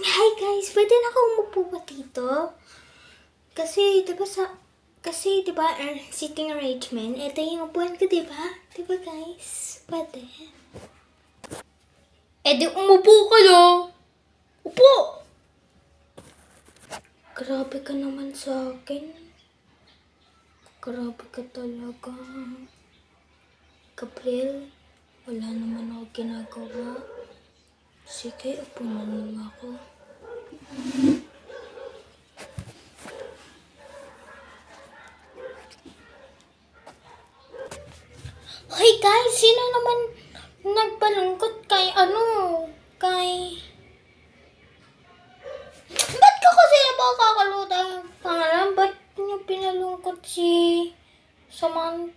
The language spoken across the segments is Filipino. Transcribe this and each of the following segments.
Hi guys, pwede na ako umupo ba dito? Kasi diba, sitting arrangement, ito yung upuan ko, diba? Diba guys? Pwede. Di umupo ka na. Upo! Grabe ka naman sa akin. Grabe ka talaga. Gabriel, wala naman ako ginagawa. Sige, upo na lang ako. Hey guys, sino naman nagpalungkot kay Ba't ka kasi napakakalutan ng pangalan? Ba't niyo pinalungkot si Samantha,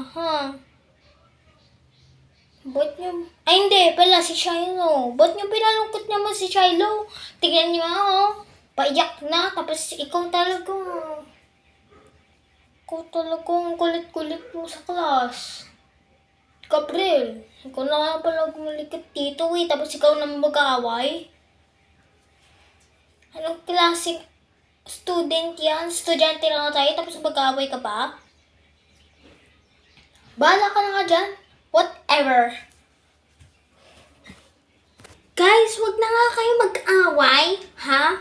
ha? Ba't niyo... Ay, hindi pala, si Shiloh. Ba't niyo pinalungkot naman si Shiloh? Tingnan niyo nga, oh. Paiyak na, tapos ikaw talaga ang kulit-kulit mo sa class. Gabriel, ikaw na nga pala gumalikot dito eh, tapos ikaw na mag-aaway. Anong klaseng student yan? Estudyante lang tayo, tapos mag-aaway ka pa? Bahala ka na nga dyan. Whatever. Guys, wag na nga kayo mag-away, ha?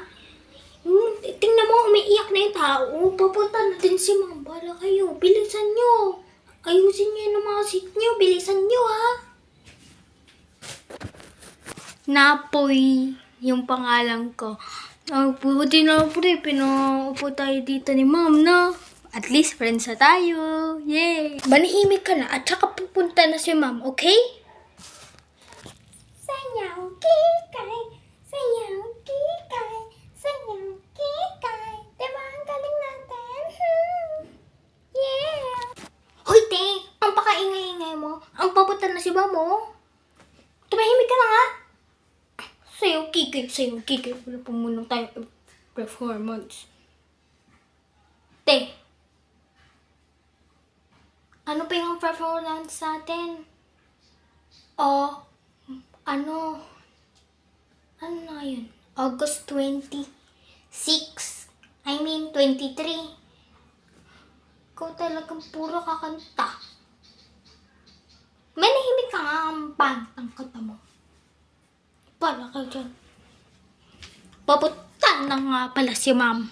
Tingnan mo, umiiyak na yung tao. Papunta na din si Ma'am. Bahala kayo. Bilisan nyo. Ayusin nyo yung mga seat nyo. Bilisan nyo, ha? Napoy yung pangalan ko. Buti na pre, pinaupo tayo dito ni Ma'am, no? At least friends na tayo. Yay! Manahimik ka na at saka pupunta na si Ma'am, okay? Sayaw, kikay. Sayaw, kikay. Sayaw, kikay. Diba ang galing natin? Yeah! Hoy, te! Ang pakaingay-ingay mo. Ang papunta na si Ma'am, oh. Tumahimik ka na nga. Sayaw, kikay. Sayaw, kikay. Wala pa muna tayo performance. Te! Ano pa yung performance natin? Ano na yun? August 26. 23. Ikaw talagang puro kakanta. Manahimik ka nga ang pantang kata mo. Para ka dyan. Papunta na nga pala si Ma'am.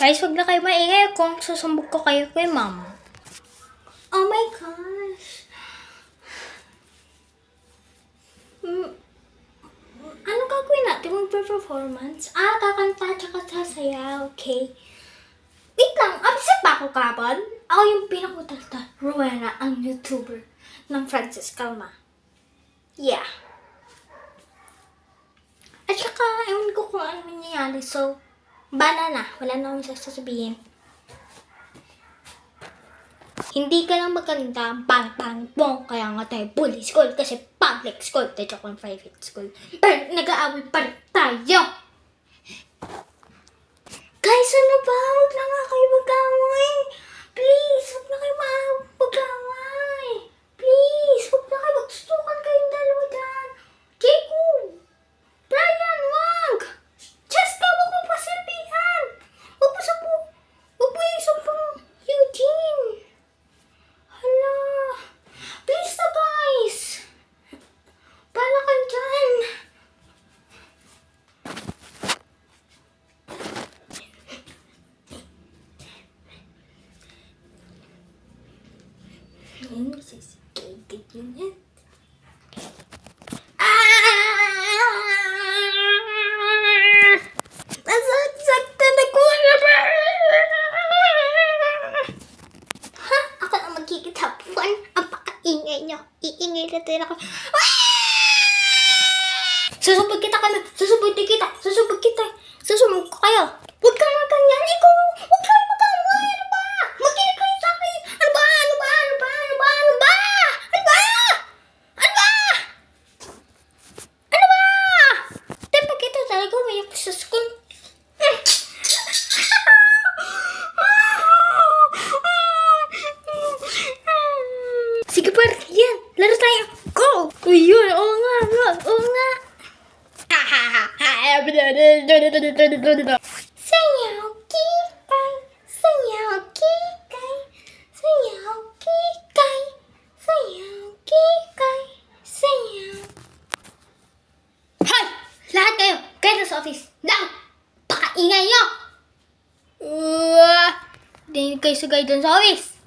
Guys, wag na kayo maingay kung susumbog ko kayo kay Ma'am. Oh my gosh. Ano gagawin natin? Mag-performance? Kakanta tsaka sasaya, okay? Wait lang, absent ba ako kapon? Ako yung pinakutalta, Rowena, ang YouTuber ng Francis Calma. Yeah. At saka, ewan ko kung ano nangyayari, so, bala na. Wala na akong sasabihin. Hindi ka lang maganda ang pang-pang mo. Kaya nga tayo bully school kasi public school. Tayo joke lang private school. Pero nag-aaway pa rin tayo. Guys, ano ba? Huwag na nga kayo mag-aaway. Please, huwag na kayo mag-aaway. Please, huwag na kayo magsusukan kayong dalawa dyan. Jacob! Brian, wag! Jessica, huwag mo pasabihan! Huwag mo isumpang Eugene! Hala! Please na guys! Paano kayo dyan? Ngayon, sisigated yun yan. Nasasaktan ako na ba? Ha? Ako na magkikitapuan. Ang pakaingay niyo. Iingay na din ako. Susubog kita kami. Susubog kita. Susubog ko kayo. Huwag ka na ganyan. Ikaw. Huwag ka na mag-away. Ano ba? Makinig kayo sa akin. Ano ba? Tepa kita talaga umiyak sa school. Oo nga. Oo nga. Sayaw kikay, sayaw kikay, sayaw kikay, sayaw kikay, sayaw. Hoy! Lahat kayo! Kayo sa office! Now! Pakaingay nyo! Dinig kayo sa guidance sa office!